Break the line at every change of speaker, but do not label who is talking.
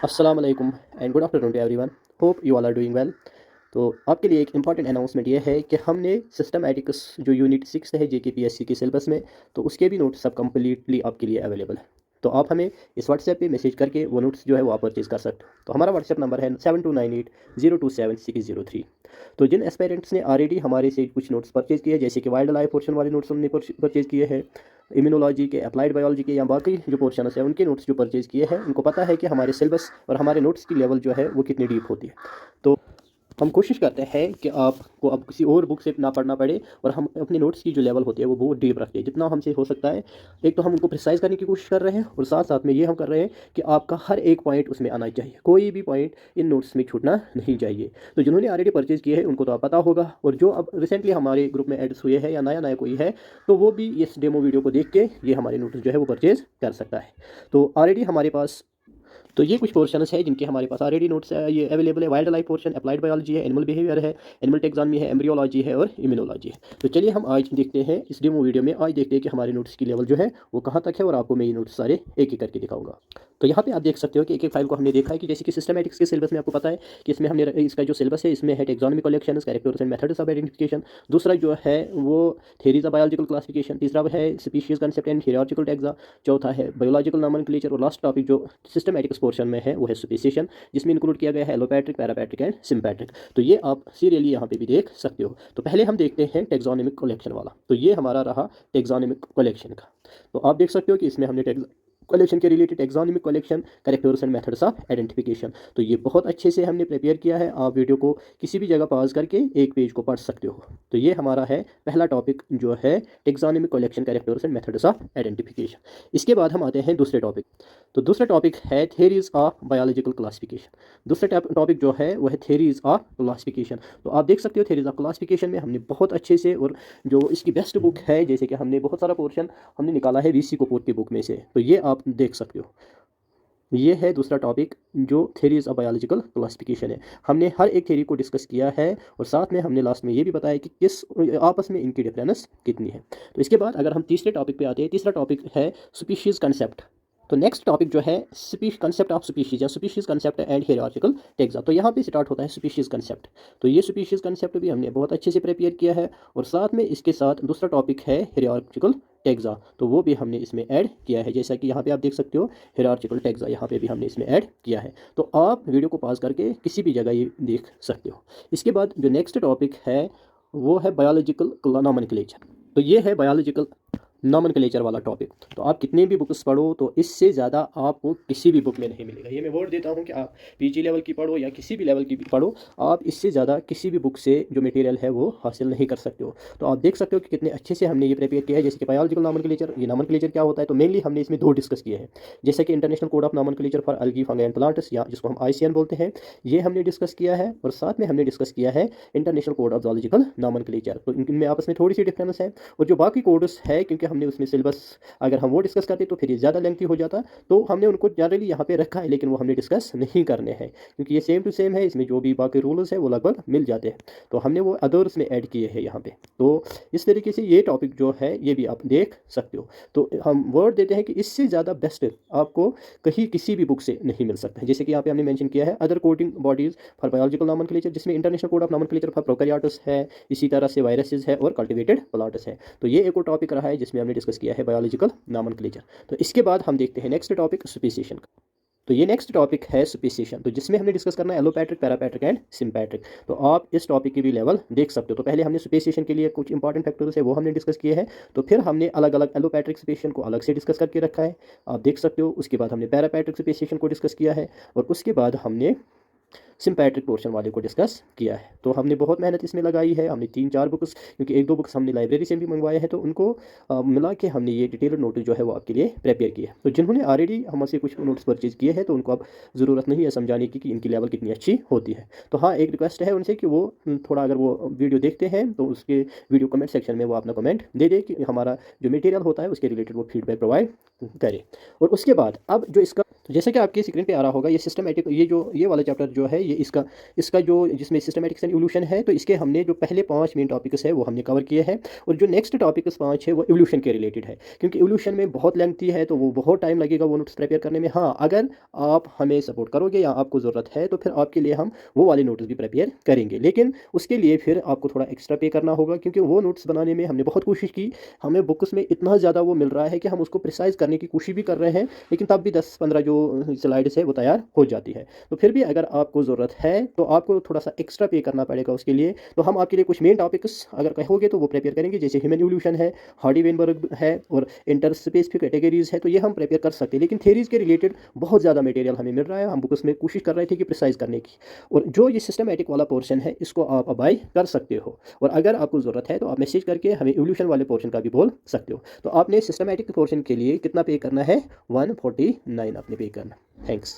अस्सलाम वालेकुम and good afternoon to everyone. Hope you all are doing well. तो आपके लिए एक इंपॉर्टेंट अनाउंसमेंट ये है कि हमने सिस्टमैटिक्स जो यूनिट 6 है JKPSC के सिलेबस में, तो उसके भी नोट्स सब कम्प्लीटली आपके लिए अवेलेबल है। तो आप हमें इस व्हाट्सएप पे मैसेज करके वो नोट्स जो है वो आप परचेज़ कर सकते हो। तो हमारा व्हाट्सएप नंबर है 7298 027 603। तो जिन एस्पायरेंट्स ने ऑलरेडी हमारे से कुछ नोट्स परचेज़ किए, जैसे कि वाइल्ड लाइफ पोर्शन वाले नोट्स हमने परचेज़ किए हैं, इम्यूनोलॉजी के, अप्लाइड बायोलॉजी के या बाकी जो पोर्शन है उनके नोट्स जो परचेज़ किए हैं, उनको पता है कि हमारे सिलेबस और हमारे नोट्स की लेवल जो है वो कितनी डीप होती है। तो हम कोशिश करते हैं कि आपको अब किसी और बुक से ना पढ़ना पड़े और हम अपने नोट्स की जो लेवल होती है वो बहुत डीप रखते हैं जितना हमसे हो सकता है। एक तो हम उनको प्रिसाइज करने की कोशिश कर रहे हैं और साथ साथ में ये हम कर रहे हैं कि आपका हर एक पॉइंट उसमें आना चाहिए, कोई भी पॉइंट इन नोट्स में छूटना नहीं चाहिए। तो जिन्होंने ऑलरेडी परचेज़ किए हैं उनको तो पता होगा, और जो अब रिसेंटली हमारे ग्रुप में एड्स हुए हैं या नया नया कोई है, तो वो भी इस डेमो वीडियो को देख के ये हमारे नोट्स जो है वो परचेज़ कर सकता है। तो ऑलरेडी हमारे पास तो ये कुछ पोर्शंस है जिनके हमारे पास ऑलरेडी नोट्स ये अवेलेबल है। Wild life portion, applied biology है, एनिमल बिहेवियर है, एनिमल टेक्सोनॉमी है, एम्ब्रियोलॉजी है और इम्यूनोलॉजी है। तो चलिए हम आज देखते हैं इस डेमो वीडियो में, आज देखते हैं कि हमारे नोट्स की लेवल जो है वो कहाँ तक है, और आपको मैं ये नोट्स सारे एक एक करके दिखाऊंगा। तो यहाँ पे आप देख सकते हो कि एक एक फाइल को हमने देखा है कि जैसे कि सिस्टमैटिक्स के सिलेबस में आपको पता है कि इसमें हमने इसका जो सिलेबस है इसमें है taxonomy collection, characters and methods of identification. दूसरा जो है वो थ्योरीज ऑफ बायोलॉजिकल क्लासिफिकेशन। तीसरा है स्पीशीज कंसेप्ट एंड हियरार्चिकल टैक्सा। चौथा है बायोलॉजिकल नॉमेनक्लेचर। और लास्ट टॉपिक जो सिस्टमैटिक्स पोर्शन में है वो है स्पेसिएशन, जिसमें इंक्लूड किया गया है एलोपैट्रिक, पैरापैट्रिक एंड सिम्पैट्रिक। तो ये आप सीरियली यहाँ पे भी देख सकते हो। तो पहले हम देखते हैं टेक्सोनोमिक कलेक्शन वाला। तो ये हमारा रहा टेक्सोनोमिक कलेक्शन का। तो आप देख सकते हो कि इसमें हमने कलेक्शन के related taxonomic collection, characters and methods of identification. तो ये बहुत अच्छे से हमने प्रिपेयर किया है। आप वीडियो को किसी भी जगह पॉज करके एक पेज को पढ़ सकते हो। तो ये हमारा है पहला टॉपिक जो है taxonomic collection, characters and methods of identification. इसके बाद हम आते हैं दूसरे टॉपिक। तो दूसरा टॉपिक है थ्योरीज ऑफ बायोलॉजिकल क्लासिफिकेशन। दूसरा टॉपिक जो है वह है थ्योरीज ऑफ क्लासिफिकेशन। तो आप देख सकते हो थ्योरीज ऑफ क्लासिफिकेशन में हमने बहुत अच्छे से, और जो इसकी बेस्ट बुक है, जैसे कि हमने बहुत सारा पोर्शन हमने निकाला है VC कपूर की बुक में से, तो ये आप देख सकते हो। ये है दूसरा टॉपिक जो थ्योरीज ऑफ बायोलॉजिकल क्लासिफिकेशन है। हमने हर एक थ्योरी को डिस्कस किया है और साथ में हमने लास्ट में ये भी बताया कि किस आपस में इनकी डिफरेंस कितनी है। तो इसके बाद अगर हम तीसरे टॉपिक पे आते हैं, तीसरा टॉपिक है स्पीशीज कंसेप्ट। तो नेक्स्ट टॉपिक जो है कंसेप्ट ऑफ स्पीशीज या स्पीशीज कंसेप्ट एंड हियरार्चिकल टैक्सा। तो यहाँ पे स्टार्ट होता है स्पीशीज कंसेप्ट। तो ये स्पीशीज कंसेप्ट भी हमने बहुत अच्छे से प्रिपेयर किया है, और साथ में इसके साथ दूसरा टॉपिक है हियरार्चिकल टैक्सा। तो वो भी हमने इसमें ऐड किया है, जैसा कि यहाँ पे आप देख सकते हो हियरार्चिकल टैक्सा यहाँ पे भी हमने इसमें ऐड किया है। तो आप वीडियो को पॉज करके किसी भी जगह ये देख सकते हो। इसके बाद जो नेक्स्ट टॉपिक है वो है बायोलॉजिकल नॉमेनक्लेचर। तो ये है बायोलॉजिकल नॉमेनक्लेचर वाला टॉपिक। तो आप कितने भी बुक्स पढ़ो तो इससे ज़्यादा आपको किसी भी बुक में नहीं मिलेगा। ये मैं वर्ड देता हूँ कि आप PG लेवल की पढ़ो या किसी भी लेवल की भी पढ़ो, आप इससे ज़्यादा किसी भी बुक से जो मटेरियल है वो हासिल नहीं कर सकते हो। तो आप देख सकते हो कि कितने अच्छे से हमने ये प्रिपेयर किया है। जैसे कि बायोलॉजिकल नॉमेनक्लेचर, ये नॉमेनक्लेचर क्या होता है, तो मेनली हमने इसमें दो डिस्कस किए हैं, जैसे कि international code of nomenclature for algae, fungi and plants, या जिसको हम ICN बोलते हैं, ये हमने डिस्कस किया है। और साथ में हमने डिस्कस किया है international code of zoological nomenclature. तो इनमें आपस में थोड़ी सी डिफरेंस है। और जो बाकी कोड्स है, क्योंकि हमने उसमें सिलेबस अगर हम वो डिस्कस करते तो फिर ये ज़्यादा लेंथी हो जाता, तो हमने उनको जनरली यहाँ पे रखा है, लेकिन वो हमने डिस्कस नहीं करने हैं क्योंकि ये सेम टू सेम है। इसमें जो भी बाकी रूल्स है वो लगभग मिल जाते हैं, तो हमने वो अदर्स में ऐड किए हैं यहाँ पे। तो इस तरीके से ये टॉपिक जो है ये भी आप देख सकते हो। तो हम वर्ड देते हैं कि इससे ज़्यादा बेस्ट आपको कहीं किसी भी बुक से नहीं मिल सकता है। जैसे कि यहाँ पे हमने मेंशन किया है other coding bodies for biological nomenclature, जिसमें international code of nomenclature for prokaryotes है, इसी तरह से वायरसेस है और कल्टिवेटेड प्लांट्स है। तो ये एक और टॉपिक रहा है जिसमें हमने डिस्कस किया है बायोलॉजिकल नॉमेनक्लेचर। तो इसके बाद हम देखते हैं नेक्स्ट टॉपिक स्पेसिएशन का। तो ये नेक्स्ट टॉपिक है स्पेसिएशन, तो जिसमें हमने डिस्कस करना है एलोपैट्रिक, पैरापैट्रिक एंड सिम्पैट्रिक। तो आप इस टॉपिक की भी लेवल देख सकते हो। तो पहले हमने स्पेसिएशन के लिए कुछ इंपॉर्टेंट फैक्टर्स है वो हमने डिस्कस किए हैं, तो फिर हमने अलग अलग एलोपैट्रिक स्पेसिएशन को अलग से डिस्कस करके रखा है, आप देख सकते हो। उसके बाद हमने पैरापैट्रिक स्पेसिएशन को डिस्कस किया है, और उसके बाद हमने सिम्पैट्रिक पोर्शन वाले को डिस्कस किया है। तो हमने बहुत मेहनत इसमें लगाई है। हमने 3-4 बुक्स, क्योंकि 1-2 बुक्स हमने लाइब्रेरी से भी मंगवाए हैं, तो उनको मिला के हमने ये डिटेल्ड नोट्स जो है वो आपके लिए प्रिपेयर किए। तो जिन्होंने ऑलरेडी हमसे कुछ नोट्स परचेज किए हैं तो उनको अब ज़रूरत नहीं है समझाने की कि इनकी लेवल कितनी अच्छी होती है। तो हाँ, एक रिक्वेस्ट है उनसे कि वो थोड़ा, अगर वो वीडियो देखते हैं तो उसके वीडियो कमेंट सेक्शन में वो अपना कमेंट दे दे कि हमारा जो मटेरियल होता है उसके रिलेटेड वो फीडबैक प्रोवाइड करे। और उसके बाद अब जो इसका, तो जैसे कि आपकी स्क्रीन पे आ रहा होगा, ये सिस्टमैटिक, ये वाला चैप्टर जो है ये इसका इसका जो जिसमें सिस्टमैटिक्स एंड इवोल्यूशन है, तो इसके हमने जो पहले 5 मेन टॉपिक्स है वो हमने कवर किए हैं। और जो नेक्स्ट टॉपिक्स 5 है वो इवोल्यूशन के रिलेटेड है, क्योंकि इवोल्यूशन में बहुत लेंथी है, तो वो बहुत टाइम लगेगा वो नोट्स प्रिपेयर करने में। हाँ, अगर आप हमें सपोर्ट करोगे या आपको ज़रूरत है तो फिर आपके लिए हम वो वाले नोट्स भी प्रिपेयर करेंगे, लेकिन उसके लिए फिर आपको थोड़ा एक्स्ट्रा पे करना होगा, क्योंकि वो नोट्स बनाने में हमने बहुत कोशिश की। हमें बुक्स में इतना ज़्यादा वो मिल रहा है कि हम उसको प्रिसाइज करने की कोशिश भी कर रहे हैं, लेकिन तब भी 10-15 जो स्लाइड्स है वो तैयार हो जाती है। तो फिर भी अगर आपको ज़रूरत है तो आपको थोड़ा सा एक्स्ट्रा पे करना पड़ेगा उसके लिए। तो हम आपके लिए कुछ मेन टॉपिक्स अगर कहोगे तो वो प्रिपेयर करेंगे, जैसे ह्यूमन इवोल्यूशन है, हार्डी वेनबर्ग है और इंटरस्पेसिफिक कैटेगरीज है, तो ये हम प्रिपेयर कर सकते हैं। लेकिन थेरीज के रिलेटेड बहुत ज़्यादा मटेरियल हमें मिल रहा है, हम बुक्स में कोशिश कर रहे थे कि प्रिसाइज करने की। और जो ये सिस्टमैटिक वाला पोर्शन है इसको आप अबाई कर सकते हो, और अगर आपको ज़रूरत है तो आप मैसेज करके हमें इवोल्यूशन वाले पोर्शन का भी बोल सकते हो। तो आपने सिस्टमैटिक पोर्शन के लिए कितना पे करना है, 149 आपने पे करना। थैंक्स।